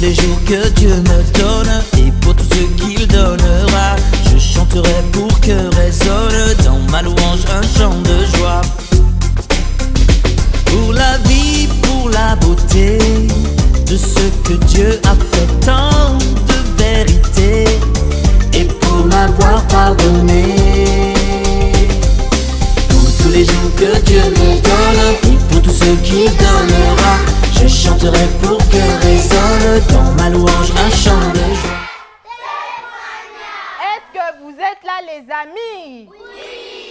les jours que Dieu me donne et pour tout ce qu'il donnera, je chanterai pour que résonne dans ma louange un chant de joie. Pour la vie, pour la beauté de ce que Dieu a fait, tant de vérité, et pour m'avoir pardonné. Pour tous les jours que Dieu me donne et pour tout ce qu'il donnera, je chanterai pour que résonne dans ma louange un chant de joie. Est-ce que vous êtes là, les amis? Oui.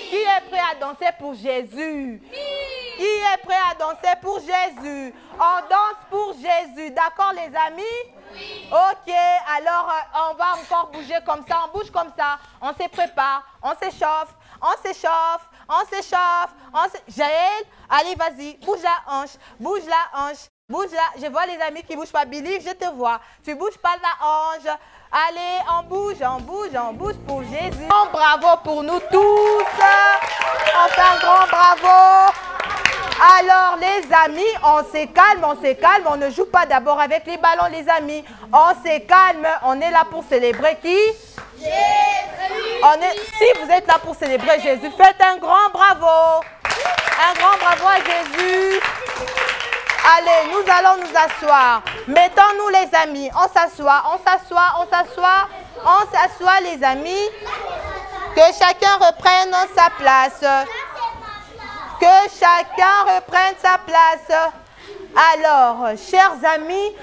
Qui est prêt à danser pour Jésus? Oui. Qui est prêt à danser pour Jésus? On danse pour Jésus, d'accord les amis? Oui. Ok, alors on va encore bouger comme ça, on bouge comme ça, on se prépare, on s'échauffe, on s'échauffe, on s'échauffe, Jaël, allez vas-y, bouge la hanche, bouge la hanche, bouge la... Je vois les amis qui bougent pas, Billy, je te vois, tu bouges pas la hanche. Allez, on bouge, on bouge, on bouge pour Jésus. Un bravo pour nous tous. On fait un grand bravo. Alors les amis, on se calme, on ne joue pas d'abord avec les ballons les amis. On se calme, on est là pour célébrer qui? Jésus. Si vous êtes là pour célébrer Jésus, faites un grand bravo. Un grand bravo à Jésus. Allez, nous allons nous asseoir. Mettons-nous les amis, on s'assoit, on s'assoit, on s'assoit, on s'assoit les amis. Que chacun reprenne sa place. Que chacun reprenne sa place. Alors, chers amis,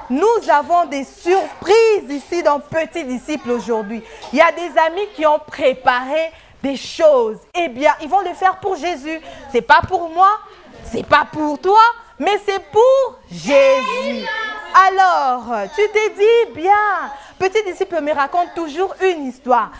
nous avons des surprises ici dans Petits Disciples aujourd'hui. Il y a des amis qui ont préparé des choses. Eh bien, ils vont le faire pour Jésus. C'est pas pour moi, c'est pas pour toi, mais c'est pour Jésus. Alors, tu t'es dit, bien, Petit Disciple me raconte toujours une histoire.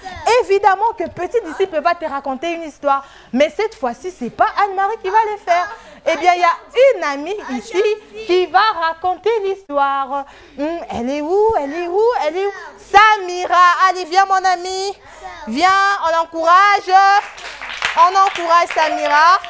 Évidemment que Petit Disciple va te raconter une histoire, mais cette fois-ci, ce n'est pas Anne-Marie qui va le faire. Eh bien, il y a une amie ici qui va raconter l'histoire. Elle est où? Elle est où? Elle est où? Samira, allez, viens mon amie. Viens, on l'encourage. On encourage Samira.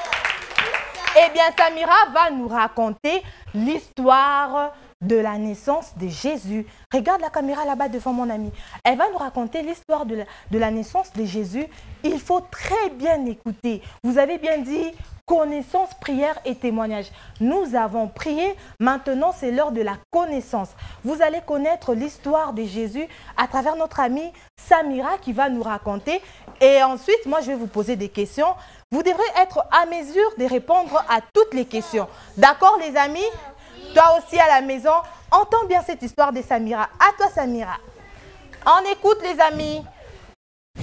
Eh bien, Samira va nous raconter l'histoire de la naissance de Jésus. Regarde la caméra là-bas devant mon ami. Elle va nous raconter l'histoire de la naissance de Jésus. Il faut très bien écouter. Vous avez bien dit connaissance, prière et témoignage. Nous avons prié. Maintenant, c'est l'heure de la connaissance. Vous allez connaître l'histoire de Jésus à travers notre amie Samira qui va nous raconter. Et ensuite, moi, je vais vous poser des questions. Vous devrez être à mesure de répondre à toutes les questions. D'accord, les amis? Toi aussi à la maison, entends bien cette histoire de Samira. À toi, Samira. On écoute, les amis.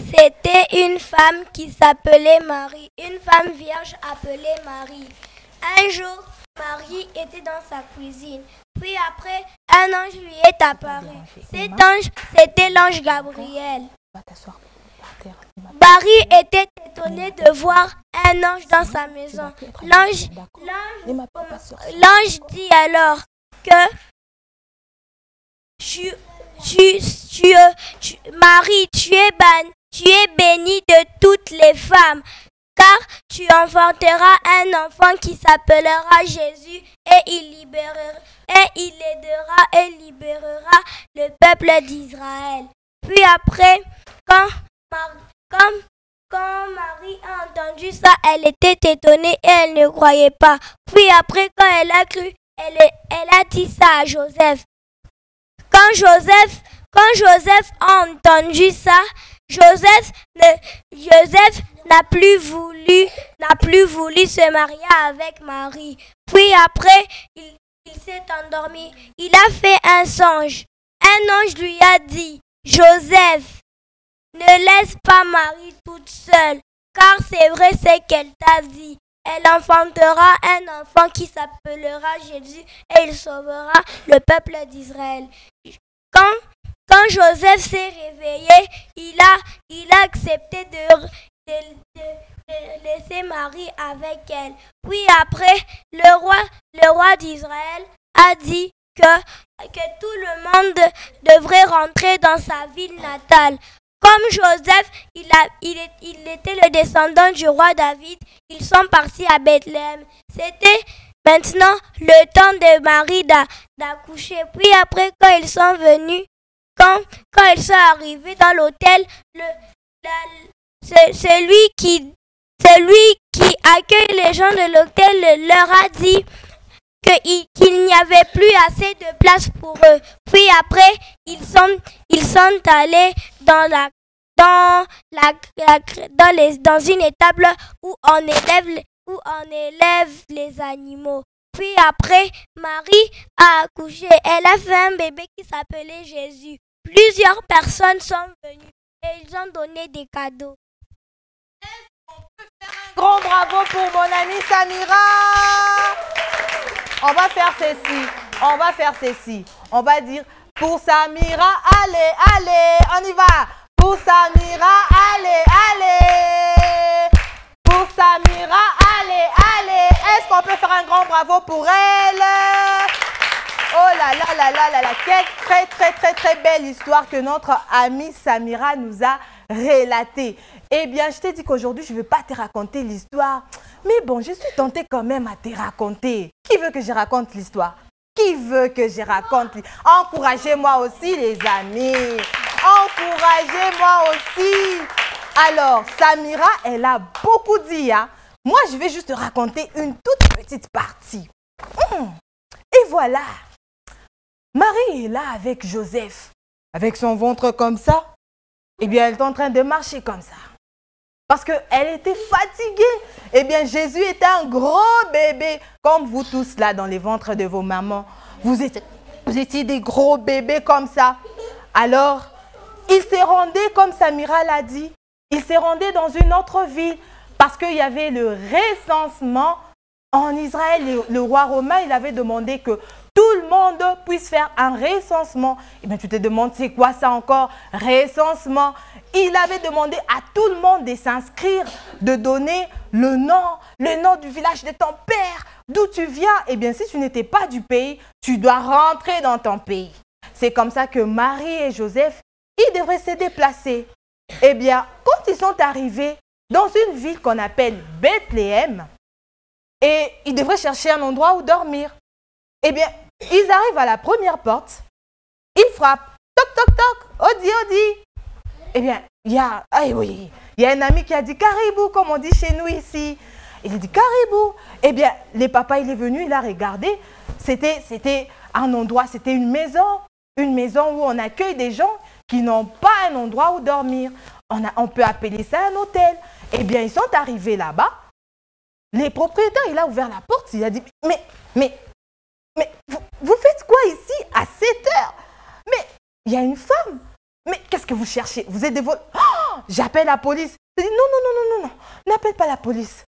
C'était une femme qui s'appelait Marie, une femme vierge appelée Marie. Un jour, Marie était dans sa cuisine. Puis après, un ange lui est apparu. Cet ange, c'était l'ange Gabriel. Marie était étonnée de voir un ange dans sa maison. L'ange dit alors que Marie, tu es bénie de toutes les femmes, car tu enfanteras un enfant qui s'appellera Jésus et il aidera et libérera le peuple d'Israël. Puis après, quand Marie a entendu ça, elle était étonnée et elle ne croyait pas. Puis après, quand elle a cru, elle a dit ça à Joseph. Quand Joseph a entendu ça, Joseph n'a plus voulu se marier avec Marie. Puis après, il s'est endormi. Il a fait un songe. Un ange lui a dit, Joseph, ne laisse pas Marie toute seule, car c'est vrai ce qu'elle t'a dit. Elle enfantera un enfant qui s'appellera Jésus et il sauvera le peuple d'Israël. Quand Joseph s'est réveillé, il a accepté de laisser Marie avec elle. Puis après, le roi d'Israël a dit que tout le monde devrait rentrer dans sa ville natale. Comme Joseph, il était le descendant du roi David, ils sont partis à Bethléem. C'était maintenant le temps de Marie d'accoucher. Puis après, quand ils sont venus, quand ils sont arrivés dans l'hôtel, celui qui accueille les gens de l'hôtel leur a dit qu'il n'y avait plus assez de place pour eux. Puis après, ils sont allés dans une étable où on élève les animaux. Puis après, Marie a accouché. Elle a fait un bébé qui s'appelait Jésus. Plusieurs personnes sont venues et ils ont donné des cadeaux. Un grand bravo pour mon amie Samira. On va faire ceci. On va dire pour Samira, allez, on y va. Pour Samira, allez. Pour Samira, allez. Est-ce qu'on peut faire un grand bravo pour elle? Oh là. Quelle très belle histoire que notre amie Samira nous a relatée. Eh bien, je t'ai dit qu'aujourd'hui, je ne vais pas te raconter l'histoire. Mais bon, je suis tentée quand même à te raconter. Qui veut que je raconte l'histoire? Encouragez-moi aussi, les amis. Encouragez-moi aussi. Alors, Samira, elle a beaucoup dit. Hein? Moi, je vais juste te raconter une toute petite partie. Et voilà. Marie est là avec Joseph. Avec son ventre comme ça. Eh bien, elle est en train de marcher comme ça. Parce qu'elle était fatiguée. Eh bien, Jésus était un gros bébé. Comme vous tous là dans les ventres de vos mamans. Vous étiez des gros bébés comme ça. Alors, il s'est rendu, comme Samira l'a dit, il s'est rendu dans une autre ville. Parce qu'il y avait le recensement en Israël. Le roi romain, il avait demandé que tout le monde puisse faire un recensement. Eh bien, tu te demandes, c'est quoi ça encore? Recensement. Il avait demandé à tout le monde de s'inscrire, de donner le nom du village de ton père, d'où tu viens. Eh bien, si tu n'étais pas du pays, tu dois rentrer dans ton pays. C'est comme ça que Marie et Joseph, ils devraient se déplacer. Eh bien, quand ils sont arrivés dans une ville qu'on appelle Bethléem, et ils devraient chercher un endroit où dormir. Eh bien, ils arrivent à la première porte, ils frappent, toc, toc, toc, odi. Eh bien, il y a un ami qui a dit caribou, comme on dit chez nous ici. Il a dit caribou. Eh bien, le papa, il est venu, il a regardé. C'était un endroit, c'était une maison où on accueille des gens qui n'ont pas un endroit où dormir. On peut appeler ça un hôtel. Eh bien, ils sont arrivés là-bas. Les propriétaires, il a ouvert la porte, il a dit mais vous faites quoi ici à 7 heures? Mais il y a une femme. Mais qu'est-ce que vous cherchez? Vous êtes des voleurs. Oh, j'appelle la police. Je dis non, n'appelle pas la police.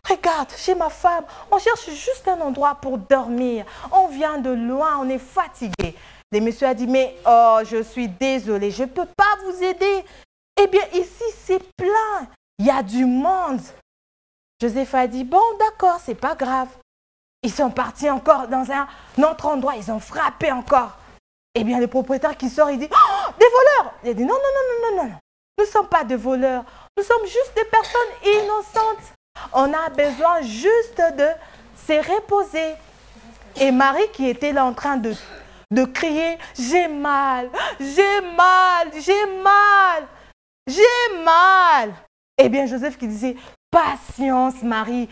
Regarde, chez ma femme, on cherche juste un endroit pour dormir. On vient de loin, on est fatigué. Le monsieur a dit, mais oh, je suis désolé, je ne peux pas vous aider. Eh bien, ici, c'est plein. Il y a du monde. Joseph a dit, bon, d'accord, c'est pas grave. Ils sont partis encore dans un autre endroit, ils ont frappé encore. Eh bien, le propriétaire qui sort, il dit, oh, des voleurs. Il a dit, non, nous ne sommes pas des voleurs. Nous sommes juste des personnes innocentes. On a besoin juste de se reposer. Et Marie qui était là en train de crier, j'ai mal. Eh bien, Joseph qui disait, patience Marie.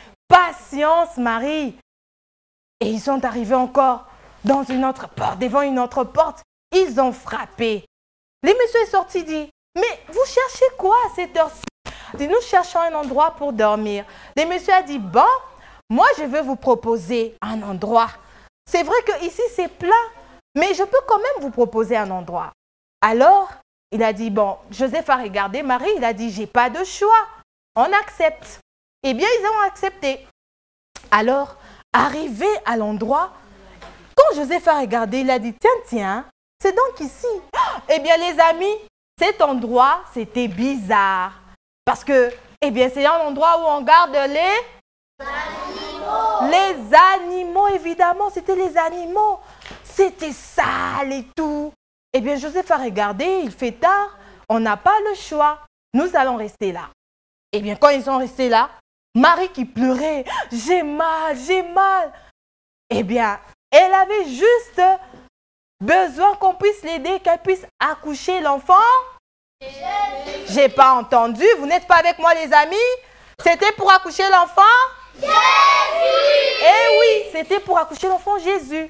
Et ils sont arrivés encore dans une autre porte, devant une autre porte. Ils ont frappé. Le monsieur est sorti, dit, mais vous cherchez quoi à cette heure-ci? Il dit, nous cherchons un endroit pour dormir. Le monsieur a dit, bon, moi je veux vous proposer un endroit. C'est vrai qu'ici c'est plat, mais je peux quand même vous proposer un endroit. Alors, il a dit, bon, Joseph a regardé Marie, il a dit, j'ai pas de choix, on accepte. Eh bien, ils ont accepté. Alors, arrivé à l'endroit, quand Joseph a regardé, il a dit, tiens, c'est donc ici. Eh bien, les amis, cet endroit, c'était bizarre. Parce que, eh bien, c'est un endroit où on garde les animaux. Les animaux, évidemment, c'était les animaux. C'était sale et tout. Eh bien, Joseph a regardé, il fait tard, on n'a pas le choix. Nous allons rester là. Eh bien, quand ils sont restés là, Marie qui pleurait, j'ai mal. Eh bien, Elle avait juste besoin qu'on puisse l'aider, qu'elle puisse accoucher l'enfant. J'ai pas entendu. Vous n'êtes pas avec moi, les amis? C'était pour accoucher l'enfant Jésus. Eh oui, c'était pour accoucher l'enfant Jésus.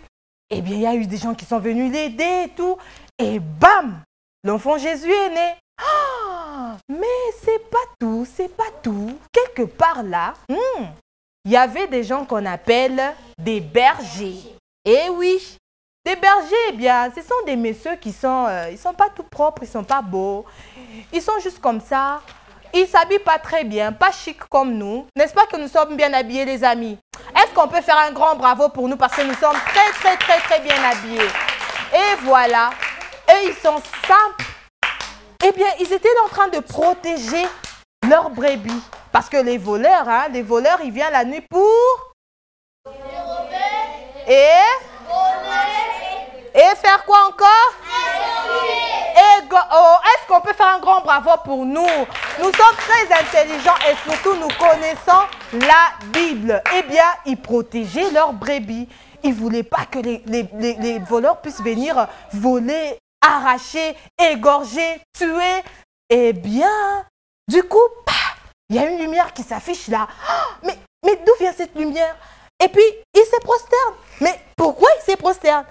Eh bien, il y a eu des gens qui sont venus l'aider et tout. Et bam, l'enfant Jésus est né. Oh, mais c'est pas tout, c'est pas tout. Quelque part là, il y avait des gens qu'on appelle des bergers. Eh oui, des bergers, eh bien, ce sont des messieurs qui sont, ils sont pas tout propres, ils sont pas beaux. Ils sont juste comme ça. Ils s'habillent pas très bien, pas chic comme nous. N'est-ce pas que nous sommes bien habillés, les amis? Est-ce qu'on peut faire un grand bravo pour nous parce que nous sommes très bien habillés? Et voilà. Et ils sont simples. Eh bien, ils étaient en train de protéger leurs brebis. Parce que les voleurs, ils viennent la nuit pour... Et faire quoi encore? Est-ce qu'on peut faire un grand bravo pour nous? Nous sommes très intelligents et surtout nous connaissons la Bible. Eh bien, ils protégeaient leurs brebis. Ils ne voulaient pas que les voleurs puissent venir voler, arracher, égorger, tuer. Eh bien, du coup, il y a une lumière qui s'affiche là. Oh, mais d'où vient cette lumière? Et puis, ils se prosternent. Mais pourquoi ils se prosternent?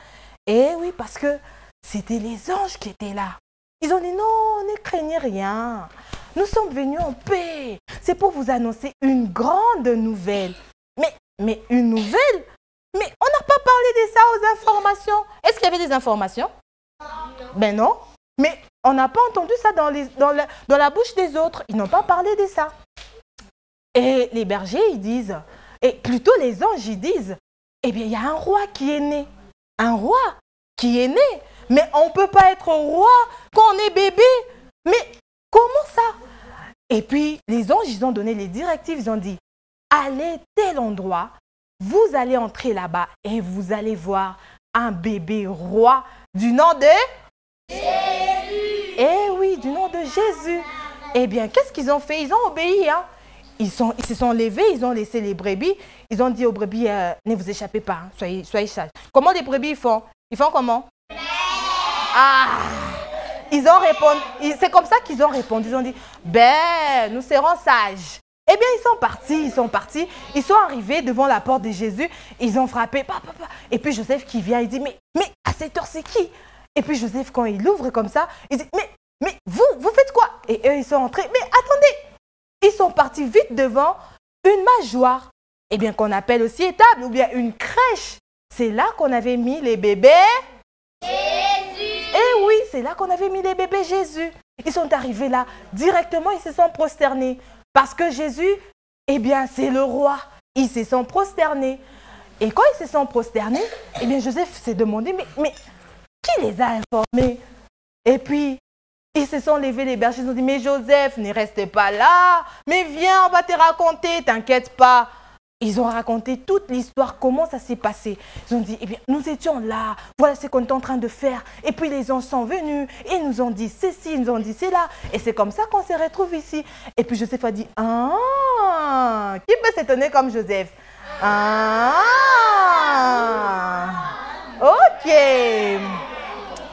Eh oui, parce que c'était les anges qui étaient là. Ils ont dit non, ne craignez rien. Nous sommes venus en paix. C'est pour vous annoncer une grande nouvelle. Mais une nouvelle? Mais on n'a pas parlé de ça aux informations. Est-ce qu'il y avait des informations? Ben non. Mais on n'a pas entendu ça dans la bouche des autres. Ils n'ont pas parlé de ça. Et les bergers, ils disent, et plutôt les anges, ils disent, eh bien, il y a un roi qui est né. Un roi qui est né. Mais on ne peut pas être roi quand on est bébé. Mais comment ça? Et puis, les anges, ils ont donné les directives. Ils ont dit, allez tel endroit, vous allez entrer là-bas et vous allez voir un bébé roi du nom de Jésus. Eh oui, du nom de Jésus. Eh bien, qu'est-ce qu'ils ont fait? Ils ont obéi, hein? Ils se sont levés, ils ont laissé les brebis. Ils ont dit aux brebis, ne vous échappez pas, hein, soyez sages. Comment les brebis font? Ils font comment? Ah! Ils ont répondu, c'est comme ça qu'ils ont répondu. Ils ont dit, ben, nous serons sages. Eh bien, ils sont partis. Ils sont arrivés devant la porte de Jésus. Ils ont frappé. Et puis Joseph qui vient, il dit, mais à cette heure, c'est qui? Et puis Joseph, quand il ouvre comme ça, il dit, mais vous faites quoi? Et eux, ils sont entrés. Mais attendez! Ils sont partis vite devant une mangeoire. Eh bien, qu'on appelle aussi étable ou bien une crèche. C'est là qu'on avait mis les bébés Jésus. Eh oui, c'est là qu'on avait mis les bébés Jésus. Ils sont arrivés là, directement, ils se sont prosternés. Parce que Jésus, eh bien, c'est le roi. Ils se sont prosternés. Et quand ils se sont prosternés, eh bien, Joseph s'est demandé, mais qui les a informés? Et puis, ils se sont levés, les bergers, ils ont dit, mais Joseph, ne reste pas là. Mais viens, on va te raconter, t'inquiète pas. Ils ont raconté toute l'histoire, comment ça s'est passé. Ils ont dit, eh bien, nous étions là, voilà ce qu'on est en train de faire. Et puis les anges sont venus, et ils nous ont dit ceci, ils nous ont dit cela. Et c'est comme ça qu'on se retrouve ici. Et puis Joseph a dit, ah, qui peut s'étonner comme Joseph? Ah, ok,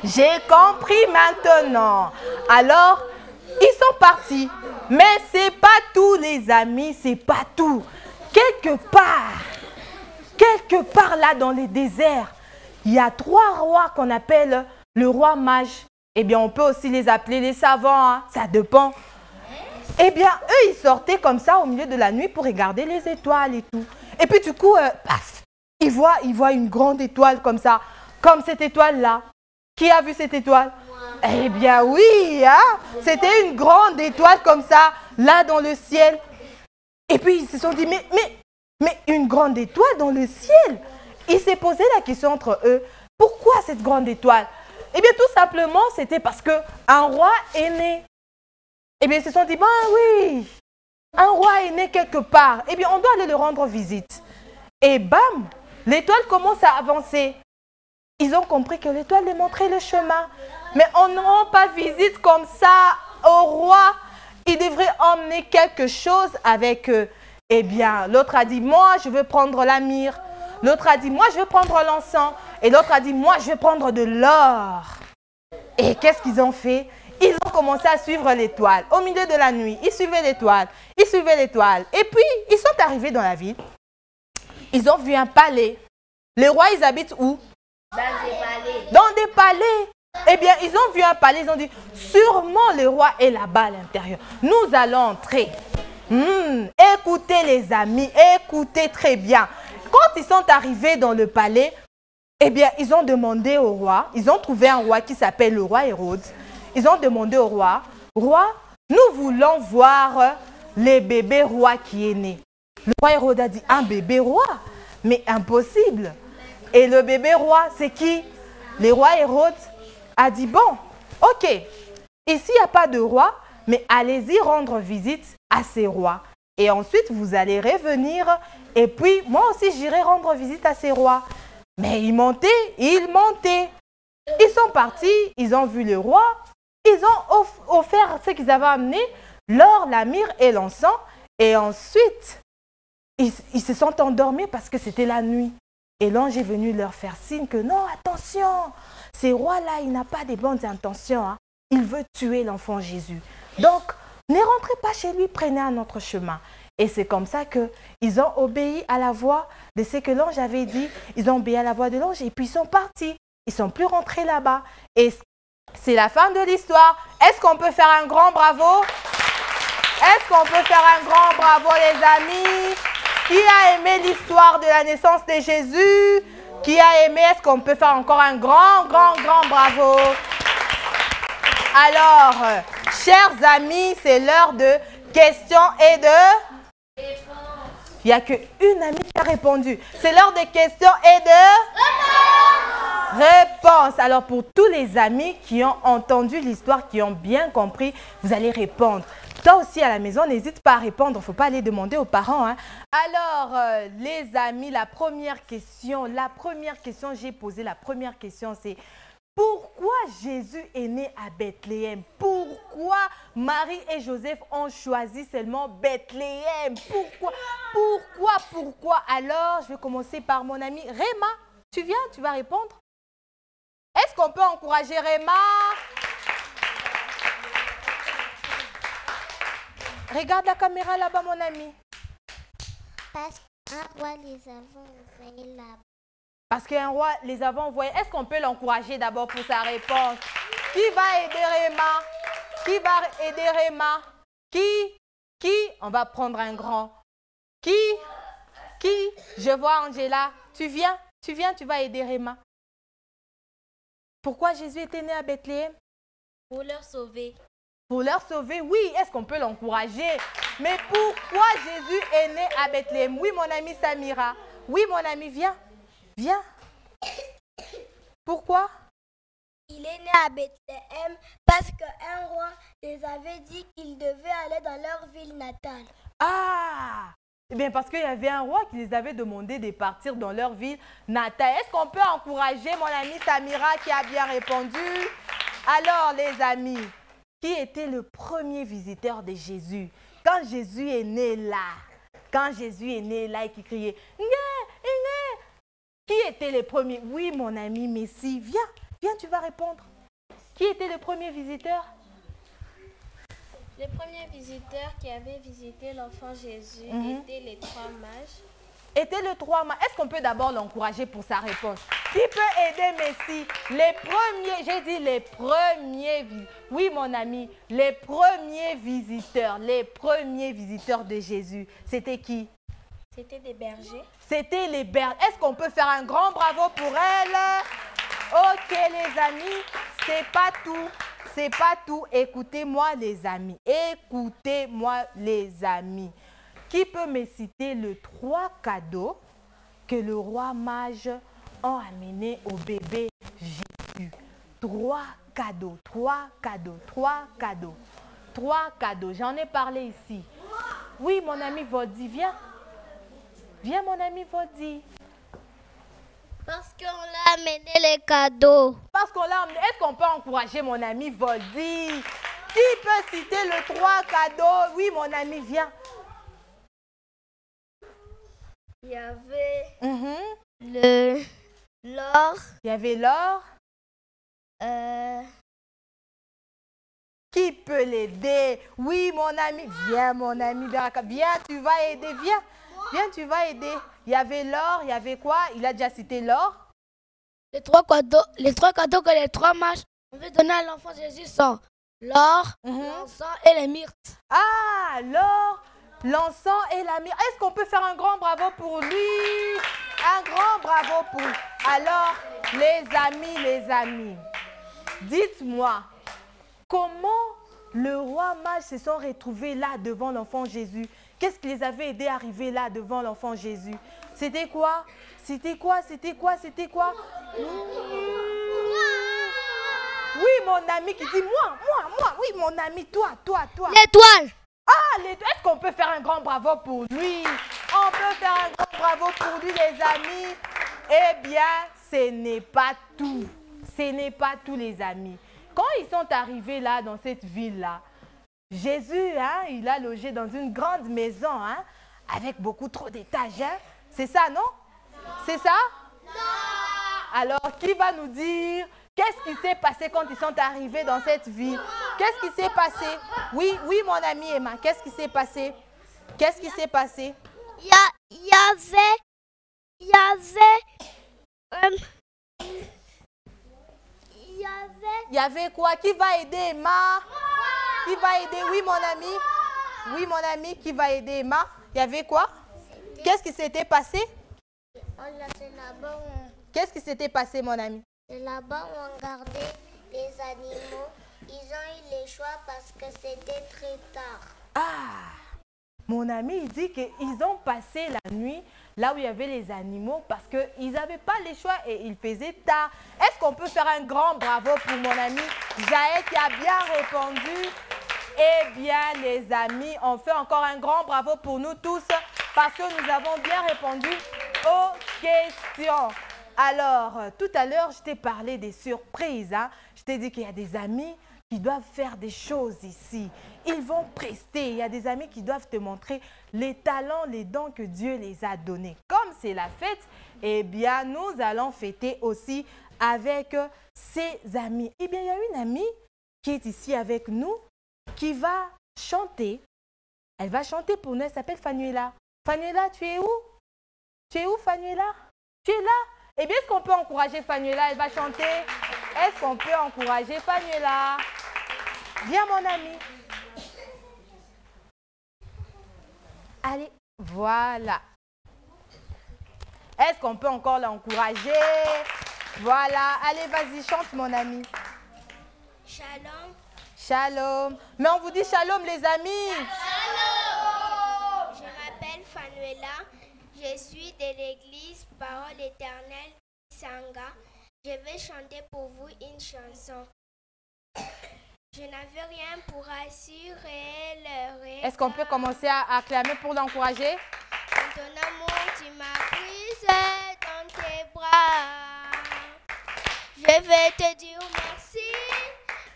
j'ai compris maintenant. Alors, ils sont partis. Mais c'est pas tout, les amis, c'est pas tout. Quelque part là dans les déserts, il y a 3 rois qu'on appelle le roi mage. Eh bien, on peut aussi les appeler les savants, hein, ça dépend. Eh bien, eux, ils sortaient comme ça au milieu de la nuit pour regarder les étoiles et tout. Et puis du coup, paf, ils voient une grande étoile comme ça, comme cette étoile-là. Qui a vu cette étoile? Eh bien oui, hein, c'était une grande étoile comme ça, là dans le ciel. Et puis ils se sont dit, mais une grande étoile dans le ciel? Ils s'est posé la question entre eux, pourquoi cette grande étoile? Eh bien tout simplement, c'était parce qu'un roi est né. Eh bien ils se sont dit, ben oui, un roi est né quelque part. Eh bien on doit aller le rendre visite. Et bam, l'étoile commence à avancer. Ils ont compris que l'étoile les montrait le chemin. Mais on ne rend pas visite comme ça au roi. Ils devraient emmener quelque chose avec eux. Eh bien, l'autre a dit, moi, je veux prendre la myrrhe. L'autre a dit, moi, je vais prendre l'encens. Et l'autre a dit, moi, je vais prendre de l'or. Et qu'est-ce qu'ils ont fait? Ils ont commencé à suivre l'étoile. Au milieu de la nuit, ils suivaient l'étoile. Ils suivaient l'étoile. Et puis, ils sont arrivés dans la ville. Ils ont vu un palais. Les rois, ils habitent où? Dans des palais. Dans des palais. Eh bien, ils ont vu un palais. Ils ont dit, sûrement le roi est là-bas à l'intérieur. Nous allons entrer. Écoutez les amis, écoutez très bien. Quand ils sont arrivés dans le palais, eh bien, ils ont demandé au roi, ils ont trouvé un roi qui s'appelle le roi Hérode. Ils ont demandé au roi, roi, nous voulons voir le bébé roi qui est né. Le roi Hérode a dit, un bébé roi? Mais impossible. Et le bébé roi, c'est qui? Le roi Hérode a dit, bon, ok, ici, il n'y a pas de roi, mais allez-y rendre visite à ces rois. Et ensuite, vous allez revenir. Et puis, moi aussi, j'irai rendre visite à ces rois. Mais ils montaient. Ils sont partis, ils ont vu le roi. Ils ont offert ce qu'ils avaient amené, l'or, la myrrhe et l'encens. Et ensuite, ils se sont endormis parce que c'était la nuit. Et l'ange est venu leur faire signe que non, attention, ces rois-là, il n'a pas de bonnes intentions. Hein. Il veut tuer l'enfant Jésus. Donc, ne rentrez pas chez lui, prenez un autre chemin. Et c'est comme ça qu'ils ont obéi à la voix de ce que l'ange avait dit. Ils ont obéi à la voix de l'ange et puis ils sont partis. Ils ne sont plus rentrés là-bas. Et c'est la fin de l'histoire. Est-ce qu'on peut faire un grand bravo? Est-ce qu'on peut faire un grand bravo, les amis? Qui a aimé l'histoire de la naissance de Jésus? Qui a aimé? Est-ce qu'on peut faire encore un grand bravo? Alors, chers amis, c'est l'heure de questions et de réponses. Il n'y a qu'une amie qui a répondu. C'est l'heure de questions et de réponses. Alors, pour tous les amis qui ont entendu l'histoire, qui ont bien compris, vous allez répondre. Toi aussi, à la maison, n'hésite pas à répondre. Il ne faut pas aller demander aux parents. Hein. Alors, les amis, la première question, j'ai posé la première question, c'est pourquoi Jésus est né à Bethléem? Pourquoi Marie et Joseph ont choisi seulement Bethléem? Pourquoi? Alors, je vais commencer par mon amie Réma. Tu viens, tu vas répondre? Est-ce qu'on peut encourager Réma? Regarde la caméra là-bas, mon ami. Parce qu'un roi les a envoyés là-bas. Parce qu'un roi les a envoyés. Est-ce qu'on peut l'encourager d'abord pour sa réponse? Qui va aider Réma? Qui va aider Réma? Qui? On va prendre un grand. Qui? Je vois Angela. Tu viens, tu vas aider Réma. Pourquoi Jésus était né à Bethléem? Pour leur sauver. Pour leur sauver, oui. Est-ce qu'on peut l'encourager? Mais pourquoi Jésus est né à Bethléem? Oui, mon amie Samira. Oui, mon ami, viens. Viens. Pourquoi? Il est né à Bethléem parce qu'un roi les avait dit qu'ils devaient aller dans leur ville natale. Ah! Eh bien, parce qu'il y avait un roi qui les avait demandé de partir dans leur ville natale. Est-ce qu'on peut encourager mon amie Samira qui a bien répondu? Alors, les amis, qui était le premier visiteur de Jésus? Quand Jésus est né là, et qui criait « Ngé, Ngé !» Qui était le premier? Oui, mon ami Messi, viens, tu vas répondre. Qui était le premier visiteur? Le premier visiteur qui avait visité l'enfant Jésus était les 3 mages. Était le 3 mages. Est-ce qu'on peut d'abord l'encourager pour sa réponse? Qui peut aider Messi? Les premiers, j'ai dit les premiers. Oui, mon ami, les premiers visiteurs de Jésus, c'était qui? C'était des bergers. C'était les bergers. Est-ce qu'on peut faire un grand bravo pour elle? Ok, les amis, c'est pas tout. C'est pas tout. Écoutez-moi, les amis. Écoutez-moi, les amis. Qui peut me citer les 3 cadeaux que le roi mage a amenés au bébé Jésus? 3 cadeaux. J'en ai parlé ici. Oui, mon ami Vodi, viens. Viens, mon ami Vodi. Parce qu'on l'a amené les cadeaux. Parce qu'on l'a amené. Est-ce qu'on peut encourager mon ami Voldy? Qui peut citer les 3 cadeaux? Oui, mon ami, viens. Il y avait L'or. Il y avait l'or. Qui peut l'aider? Oui, mon ami. Viens, mon ami Baraka. Viens, tu vas aider. Viens. Viens, tu vas aider. Il y avait l'or. Il y avait quoi? Il a déjà cité l'or. Les trois cadeaux que les trois mages ont fait donner à l'enfant Jésus sont l'or, l'encens et les myrtes. Ah, l'or, l'encens et la myrte. Est-ce qu'on peut faire un grand bravo pour lui? Un grand bravo pour lui. Alors, les amis, dites-moi, comment le roi mage se sont retrouvés là devant l'enfant Jésus? Qu'est-ce qui les avait aidés à arriver là devant l'enfant Jésus? C'était quoi? C'était quoi? C'était quoi? C'était quoi? Oui, mon ami qui dit moi. Oui, mon ami, toi. L'étoile. Ah, l'étoile. Est-ce qu'on peut faire un grand bravo pour lui? On peut faire un grand bravo pour lui, les amis. Eh bien, ce n'est pas tout. Ce n'est pas tout, les amis. Quand ils sont arrivés là, dans cette ville-là, Jésus, hein, il a logé dans une grande maison, hein, avec beaucoup trop d'étages. Hein. C'est ça, non? C'est ça? Non! Alors, qui va nous dire qu'est-ce qui s'est passé quand ils sont arrivés dans cette ville? Qu'est-ce qui s'est passé? Oui, mon amie Emma, qu'est-ce qui s'est passé? Qu'est-ce qui s'est passé? Il y avait quoi? Qui va aider Emma? Qui va aider? Oui, mon ami. Oui, mon ami, qui va aider Emma? Il y avait quoi? Qu'est-ce qui s'était passé? Qu'est-ce qui s'était passé, mon ami? C'est là-bas où on gardait les animaux. Ils ont eu les choix parce que c'était très tard. Ah! Mon ami, il dit qu'ils ont passé la nuit là où il y avait les animaux parce qu'ils n'avaient pas les choix et il faisait tard. Est-ce qu'on peut faire un grand bravo pour mon ami Jaël qui a bien répondu? Eh bien, les amis, on fait encore un grand bravo pour nous tous parce que nous avons bien répondu aux questions. Alors, tout à l'heure, je t'ai parlé des surprises. Hein? Je t'ai dit qu'il y a des amis qui doivent faire des choses ici. Ils vont prester. Il y a des amis qui doivent te montrer les talents, les dons que Dieu les a donnés. Comme c'est la fête, eh bien, nous allons fêter aussi avec ses amis. Eh bien, il y a une amie qui est ici avec nous, qui va chanter. Elle va chanter pour nous. Elle s'appelle Fanuela. Fanuela, tu es où? Tu es où, Fanuela? Tu es là? Eh bien, est-ce qu'on peut encourager Fanuela? Elle va chanter. Est-ce qu'on peut encourager Fanuela? Viens, mon ami. Allez, voilà. Est-ce qu'on peut encore l'encourager? Voilà. Allez, vas-y, chante, mon ami. Shalom. Shalom. Mais on vous dit shalom, les amis. Shalom. Je m'appelle Fanuela. Je suis de l'église Parole éternelle Sanga. Je vais chanter pour vous une chanson. Je n'avais rien pour assurer le rêve. Est-ce qu'on peut commencer à acclamer pour l'encourager? Dans ton amour, tu m'as prise dans tes bras. Je vais te dire merci,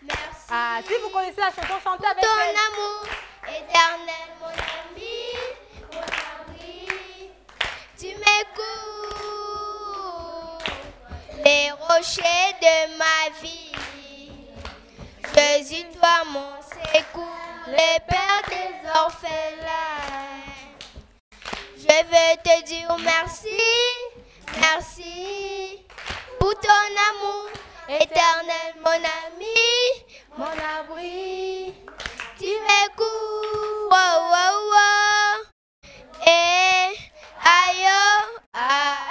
merci. Ah, si vous connaissez la chanson, chantez avec ton elle. amour éternel, mon ami, mon abri. Tu m'écoutes, les rochers de ma vie. Jésus, toi mon secours, le père des orphelins. Je veux te dire merci, merci pour ton amour éternel, mon ami, mon abri. Tu m'écoutes, oh, oh, oh. Et aïe,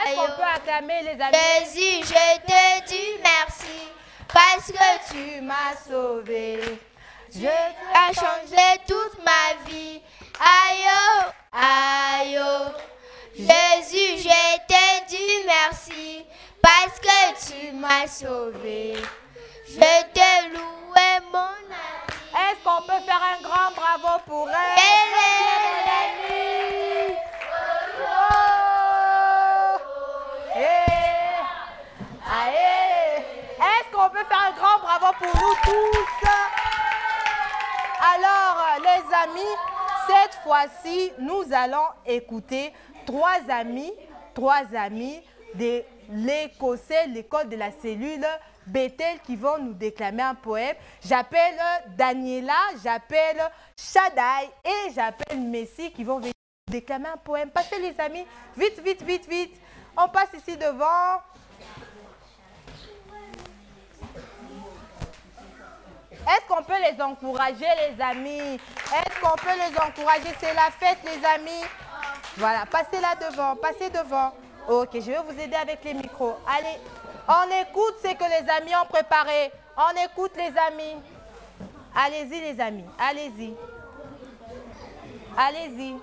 Est-ce qu'on peut acclamer, les amis? Jésus, je te dis merci parce que Tu m'as sauvé. tu as changé toute ma vie. Aïe, oh, aïe, oh. Jésus, je te dis merci parce que tu m'as sauvé. Je te loue, mon ami. Est-ce qu'on peut faire un grand bravo pour elle? Est-ce qu'on peut faire un grand bravo pour nous tous? Alors, les amis, cette fois-ci, nous allons écouter trois amis de l'Écossais, l'école de la cellule Bethel qui vont nous déclamer un poème. J'appelle Daniela, j'appelle Shaddai et j'appelle Messi qui vont venir déclamer un poème. Passez les amis, vite, vite, vite, vite. On passe ici devant. Est-ce qu'on peut les encourager, les amis? Est-ce qu'on peut les encourager? C'est la fête, les amis. Voilà, passez là devant, passez devant. Ok, je vais vous aider avec les micros. Allez, on écoute ce que les amis ont préparé. On écoute, les amis. Allez-y, les amis, allez-y. Allez-y.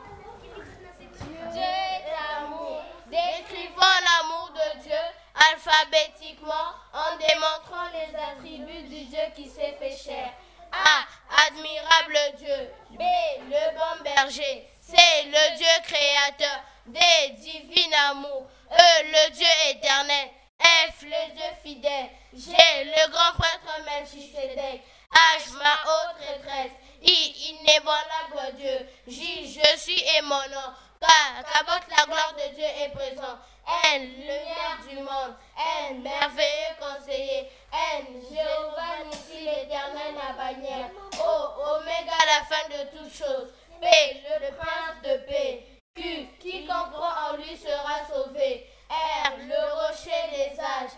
Dieu est amour. Décrivons l'amour de Dieu alphabétiquement en démontrant les attributs du Dieu qui s'est fait chair. A. Admirable Dieu. B. Le bon berger. C. Le Dieu créateur. D. Divin amour. E. Le Dieu éternel. F. Le Dieu fidèle. G. Le grand prêtre Melchisédek. H. Ma haute retraite. I. Inébranlable Dieu. J. Je suis et mon nom. K. Qu'apporte la gloire de Dieu est présent. N. Lumière du monde. N. Merveilleux conseiller. N. Jéhovah Nissi l'éternel la bannière. O. Oméga la fin de toutes choses. P. Le prince de paix. Q. Quiconque croit en lui sera sauvé. R. Le rocher des âges.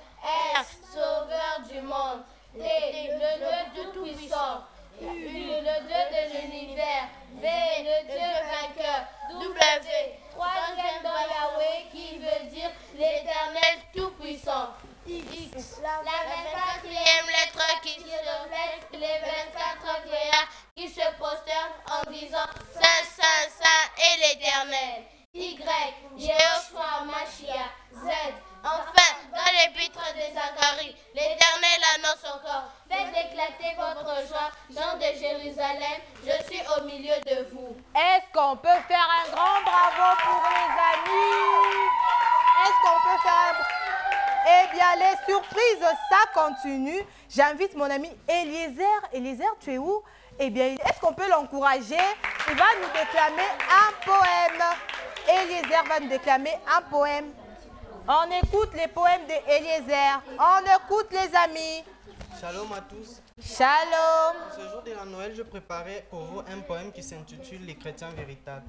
S. Sauveur du monde. T. Le Dieu tout-puissant. U. Le Dieu de l'univers. V. Le Dieu vainqueur. W. Troisième dans Yahweh qui veut dire l'éternel tout-puissant. X. La 24e lettre qui reflète les 24 vieillards qui se prosternent en disant Saint, Saint, Saint et l'éternel. Y. Jéhoshua Mashiach. Z. Enfin, dans l'épître de Zacharie, l'Éternel annonce encore. Faites éclater votre joie, gens de Jérusalem, je suis au milieu de vous. Est-ce qu'on peut faire un grand bravo pour les amis? Est-ce qu'on peut faire un... Eh bien, les surprises, ça continue. J'invite mon ami Eliezer. Eliezer, tu es où? Eh bien, est-ce qu'on peut l'encourager? Il va nous déclamer un poème. Eliezer va nous déclamer un poème. On écoute les poèmes d'Eliezer. On écoute les amis. Shalom à tous. Shalom. Ce jour de la Noël, je préparais pour vous un poème qui s'intitule Les chrétiens véritables.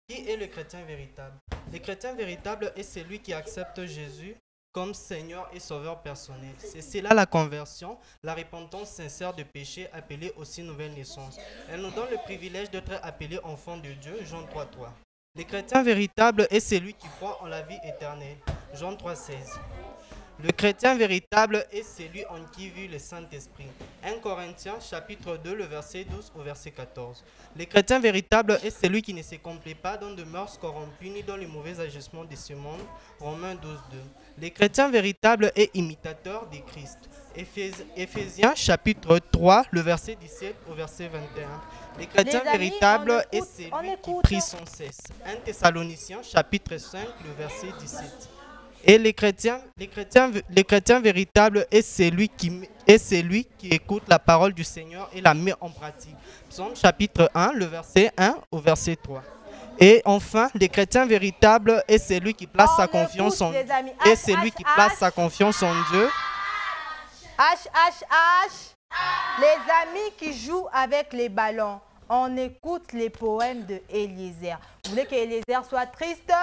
Qui est le chrétien véritable? Le chrétien véritable est celui qui accepte Jésus comme Seigneur et Sauveur personnel. C'est là la conversion, la repentance sincère de péché, appelée aussi nouvelle naissance. Elle nous donne le privilège d'être appelés enfants de Dieu, Jean 3,3. Le chrétien véritable est celui qui croit en la vie éternelle. Jean 3,16. Le chrétien véritable est celui en qui vit le Saint-Esprit. 1 Corinthiens chapitre 2, le verset 12 au verset 14. Le chrétien véritable est celui qui ne se complaît pas dans de mœurs corrompues ni dans les mauvais agissements de ce monde. Romains 12, 2. Le chrétien véritable est imitateur de Christ. Éphésiens chapitre 3, le verset 17 au verset 21. Le chrétien véritable est celui qui prie sans cesse. 1 Thessaloniciens chapitre 5, le verset 17. Et le chrétien véritable est celui qui écoute la parole du Seigneur et la met en pratique. Psaume chapitre 1, le verset 1 au verset 3. Et enfin, le chrétien véritable est celui qui place sa confiance en Dieu. Et celui qui place sa confiance en Dieu. Les amis qui jouent avec les ballons. On écoute les poèmes de Eliezer. Vous voulez qu'Eliezer soit triste?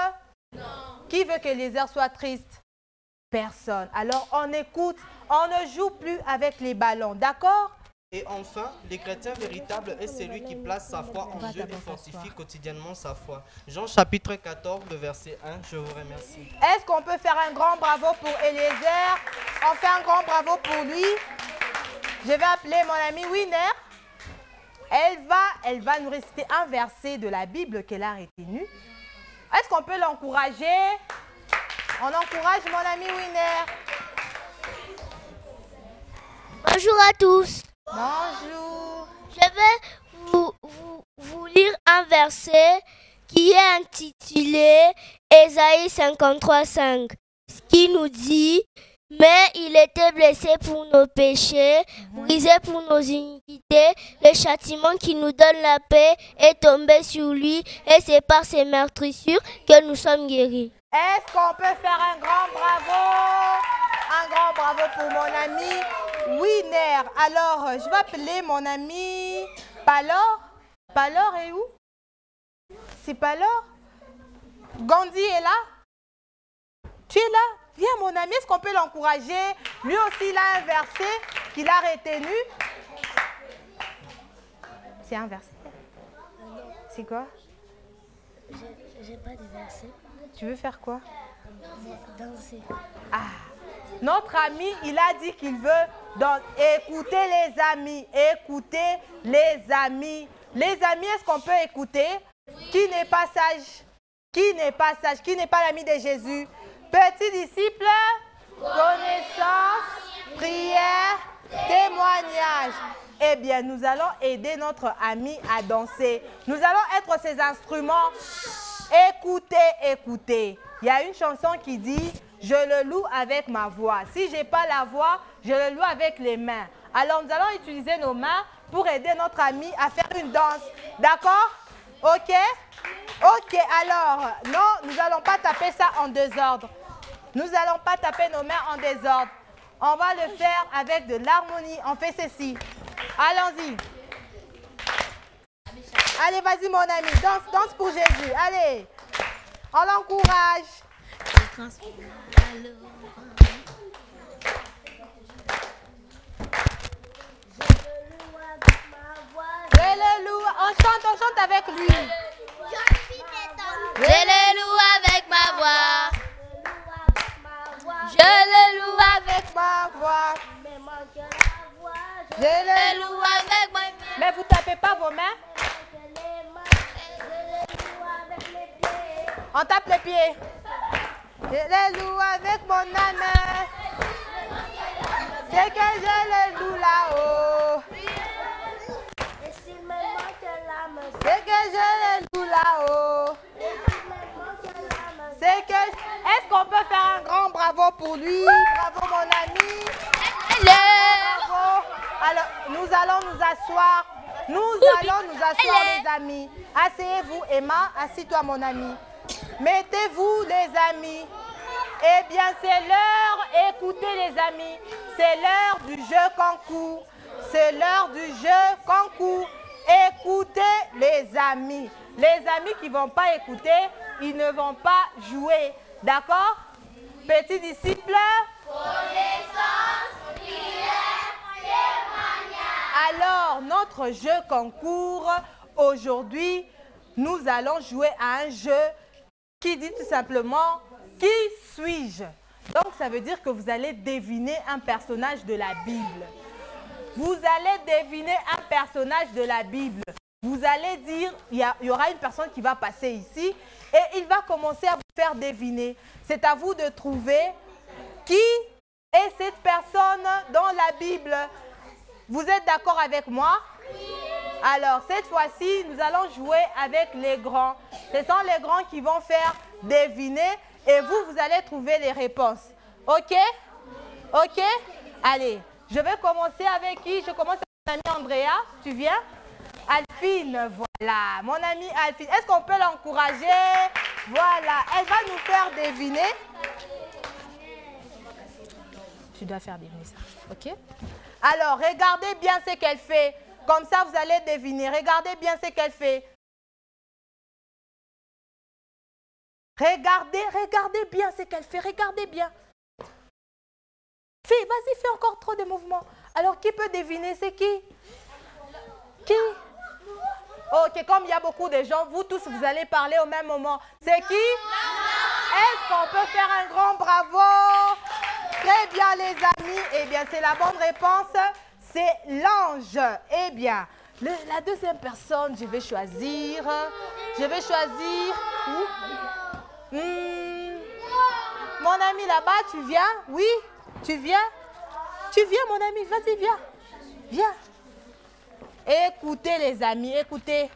Non. Qui veut qu'Eliezer soit triste? Personne. Alors on écoute, on ne joue plus avec les ballons, d'accord? Et enfin, le chrétien véritable est celui qui place sa foi en Dieu et fortifie quotidiennement sa foi. Jean chapitre 14, le verset 1, je vous remercie. Est-ce qu'on peut faire un grand bravo pour Eliezer? On fait un grand bravo pour lui. Je vais appeler mon amie Winner. Elle va nous réciter un verset de la Bible qu'elle a retenu. Est-ce qu'on peut l'encourager? On encourage mon ami Winner. Bonjour à tous. Bonjour. Je vais vous lire un verset qui est intitulé Ésaïe 53:5, qui nous dit « Mais il était blessé pour nos péchés, brisé pour nos iniquités, le châtiment qui nous donne la paix est tombé sur lui, et c'est par ses meurtrissures que nous sommes guéris. » Est-ce qu'on peut faire un grand bravo? Un grand bravo pour mon ami Winner. Alors, je vais appeler mon ami Palor. Palor est où? C'est Palor? Gandhi est là? Tu es là? Viens mon ami, est-ce qu'on peut l'encourager? Lui aussi, il a un verset qu'il a retenu. C'est un verset. C'est quoi? J'ai pas de verset. Tu veux faire quoi? Danser. Ah. Notre ami, il a dit qu'il veut écouter les amis. Écouter les amis. Les amis, est-ce qu'on peut écouter? Qui n'est pas sage? Qui n'est pas sage? Qui n'est pas l'ami de Jésus? Petit disciple, connaissance, prière, témoignage. Eh bien, nous allons aider notre ami à danser. Nous allons être ses instruments. Écoutez, écoutez. Il y a une chanson qui dit « Je le loue avec ma voix ». Si je n'ai pas la voix, je le loue avec les mains. Alors, nous allons utiliser nos mains pour aider notre ami à faire une danse. D'accord? Ok? Ok, alors, non, nous n'allons pas taper ça en désordre. Nous n'allons pas taper nos mains en désordre. On va le faire avec de l'harmonie. On fait ceci. Allons-y. Allez, vas-y, mon ami. Danse, danse pour Jésus. Allez. On l'encourage. Je le loue. On chante avec lui. Je le loue avec ma voix. Je le loue avec ma voix. Je le loue avec ma main. Mais vous tapez pas vos mains. On tape les pieds. Je le loue avec mon âme. C'est que je le loue là-haut. C'est que je le loue là-haut. C'est que... Est-ce qu'on peut faire un grand bravo pour lui? Bravo mon ami. Bravo. Alors, nous allons nous asseoir. Nous allons nous asseoir les amis. Asseyez-vous Emma, assis-toi mon ami. Mettez-vous les amis. Eh bien c'est l'heure, écoutez les amis. C'est l'heure du jeu concours. C'est l'heure du jeu concours. Écoutez les amis. Les amis qui ne vont pas écouter, ils ne vont pas jouer. D'accord? Petit disciple. Connaissance, prière, témoignage. Alors, notre jeu concours, aujourd'hui, nous allons jouer à un jeu qui dit tout simplement « Qui suis-je » Donc, ça veut dire que vous allez deviner un personnage de la Bible. Vous allez deviner un personnage de la Bible. Vous allez dire, il y aura une personne qui va passer ici et il va commencer à vous faire deviner. C'est à vous de trouver qui est cette personne dans la Bible. Vous êtes d'accord avec moi? Oui. Alors, cette fois-ci, nous allons jouer avec les grands. Ce sont les grands qui vont faire deviner et vous, vous allez trouver les réponses. OK? OK? Allez, je vais commencer avec qui? Je commence avec mon ami Andrea. Tu viens? Alphine, voilà. Mon amie Alphine. Est-ce qu'on peut l'encourager? Voilà. Elle va nous faire deviner. Tu dois faire deviner ça. OK? Alors, regardez bien ce qu'elle fait. Comme ça, vous allez deviner. Regardez bien ce qu'elle fait. Regardez bien ce qu'elle fait. Regardez bien. Vas-y, fais encore trop de mouvements. Alors, qui peut deviner? C'est qui? Qui? Ok, comme il y a beaucoup de gens, vous tous, vous allez parler au même moment. C'est qui? Est-ce qu'on peut faire un grand bravo? Très bien, les amis. Eh bien, c'est la bonne réponse. C'est l'ange. Eh bien, la deuxième personne, je vais choisir. Mon ami là-bas, tu viens? Oui? Tu viens? Tu viens, mon ami? Vas-y, viens. Viens. Écoutez, les amis, écoutez.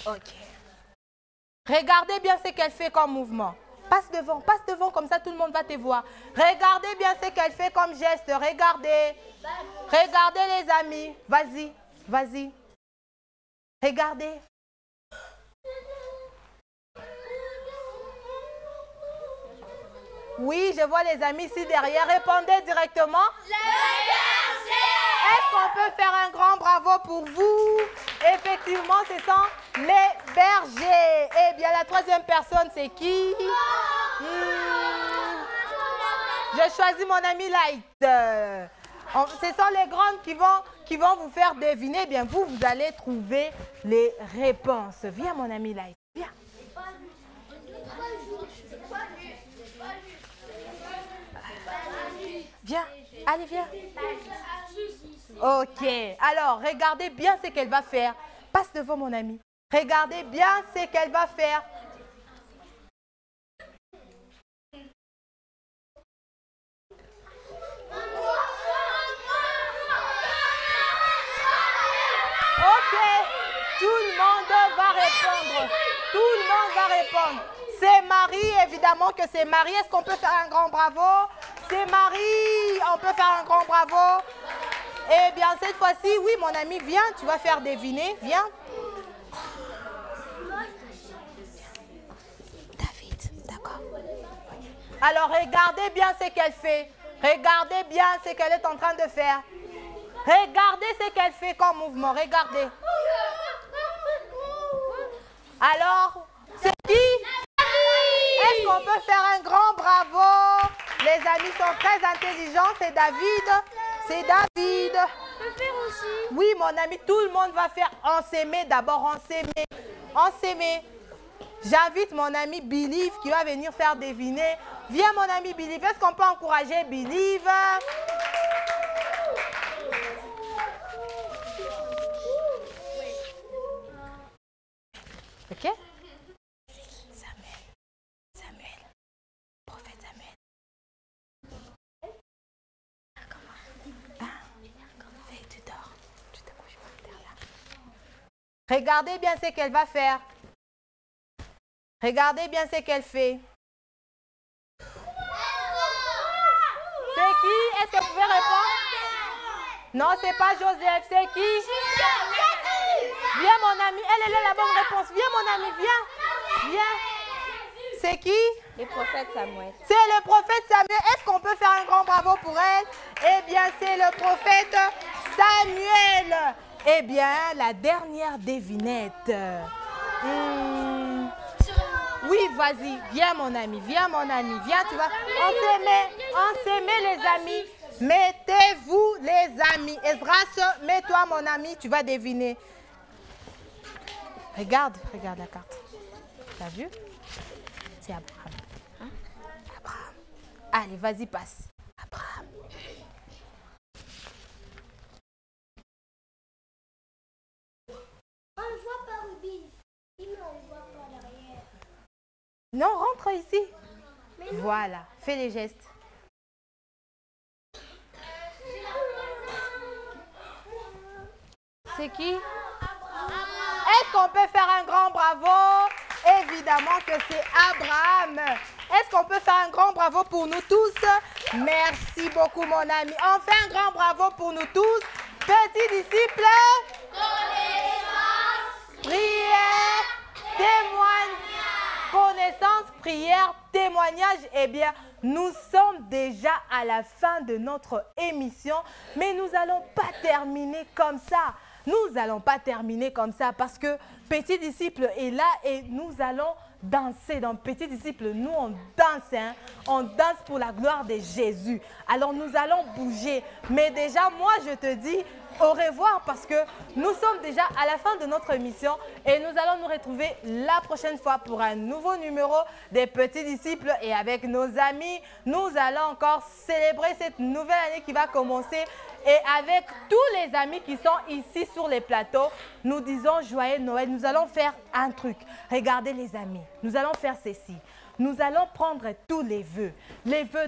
Ok. Regardez bien ce qu'elle fait comme mouvement. Passe devant, comme ça tout le monde va te voir. Regardez bien ce qu'elle fait comme geste. Regardez. Regardez les amis. Vas-y. Regardez. Oui, je vois les amis ici derrière. Répondez directement. Est-ce qu'on peut faire un grand bravo pour vous? Effectivement, ce sont les bergers. Eh bien, la troisième personne, c'est qui? Je choisis mon ami Light. Ce sont les grandes qui vont vous faire deviner. Eh bien, vous allez trouver les réponses. Viens, mon ami Light. Viens. Viens. Allez, viens. Ok. Alors, regardez bien ce qu'elle va faire. Passe devant mon ami. Regardez bien ce qu'elle va faire. Ok, tout le monde va répondre. Tout le monde va répondre. C'est Marie, évidemment que c'est Marie. Est-ce qu'on peut faire un grand bravo? C'est Marie. On peut faire un grand bravo. Eh bien, cette fois-ci, oui, mon ami, viens. Tu vas faire deviner. Viens. David, d'accord. Alors, regardez bien ce qu'elle fait. Regardez bien ce qu'elle est en train de faire. Regardez ce qu'elle fait comme mouvement. Regardez. Alors, c'est qui? Est-ce qu'on peut faire un grand bravo? Les amis sont très intelligents. C'est David. C'est David. Oui, mon ami, tout le monde va faire ensaimer d'abord. Ensaimer. Ensaimer. J'invite mon ami Believe qui va venir faire deviner. Viens, mon ami Believe. Est-ce qu'on peut encourager Believe? Ok? Samuel, prophète Samuel. Tu dors, tu te couches par terre là. Regardez bien ce qu'elle va faire. Regardez bien ce qu'elle fait. C'est qui? Est-ce que vous pouvez répondre? Non, c'est pas Joseph, c'est qui? Viens mon ami, elle est la bonne réponse. Viens mon ami, viens. Viens. C'est qui? Le prophète Samuel. C'est le prophète Samuel. Est-ce qu'on peut faire un grand bravo pour elle? Eh bien, c'est le prophète Samuel. Eh bien, la dernière devinette. Oui, vas-y. Viens mon ami, viens mon ami. Viens, tu vas. On s'aimait les amis. Mettez-vous les amis. Esdras, mets-toi mon ami, tu vas deviner. Regarde la carte. T'as vu? C'est Abraham. Hein? Abraham. Allez, vas-y, passe. Abraham. On ne voit pas Ruby. On ne voit pas derrière. Non, rentre ici. Voilà, fais les gestes. C'est qui? Est-ce qu'on peut faire un grand bravo? Évidemment que c'est Abraham. Est-ce qu'on peut faire un grand bravo pour nous tous? Merci beaucoup, mon ami. On fait un grand bravo pour nous tous. Petits disciples. Connaissance, prière, témoignage. Connaissance, prière, témoignage. Eh bien, nous sommes déjà à la fin de notre émission, mais nous n'allons pas terminer comme ça. Nous n'allons pas terminer comme ça parce que Petit Disciple est là et nous allons danser. Dans Petit Disciple, nous on danse, hein? On danse pour la gloire de Jésus. Alors nous allons bouger. Mais déjà, moi je te dis au revoir parce que nous sommes déjà à la fin de notre émission et nous allons nous retrouver la prochaine fois pour un nouveau numéro des Petits Disciples. Et avec nos amis, nous allons encore célébrer cette nouvelle année qui va commencer. Et avec tous les amis qui sont ici sur les plateaux, nous disons joyeux Noël. Nous allons faire un truc. Regardez les amis, nous allons faire ceci. Nous allons prendre tous les vœux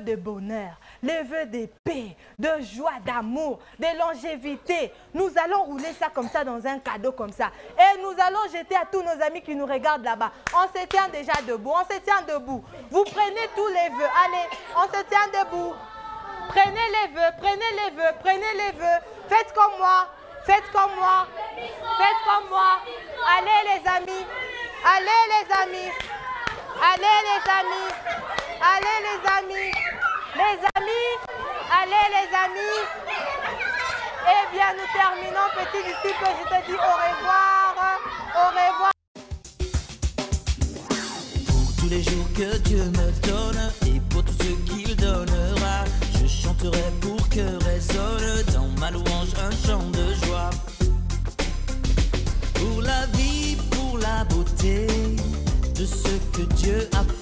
de bonheur, les vœux de paix, de joie, d'amour, de longévité. Nous allons rouler ça comme ça dans un cadeau comme ça. Et nous allons jeter à tous nos amis qui nous regardent là-bas. On se tient déjà debout, on se tient debout. Vous prenez tous les vœux. Allez, on se tient debout. Prenez les vœux, prenez les vœux, prenez les vœux. Faites comme moi, faites comme moi, faites comme moi. Allez les amis, allez les amis, allez les amis, allez les amis. les amis. Allez les amis. Eh bien, nous terminons, petit disciple. Je te dis au revoir. Au revoir. Pour tous les jours que Dieu me donne et pour tout ce qu'il donnera, je chanterai pour que résonne dans ma louange un chant de joie. Pour la vie, pour la beauté de ce que Dieu a fait.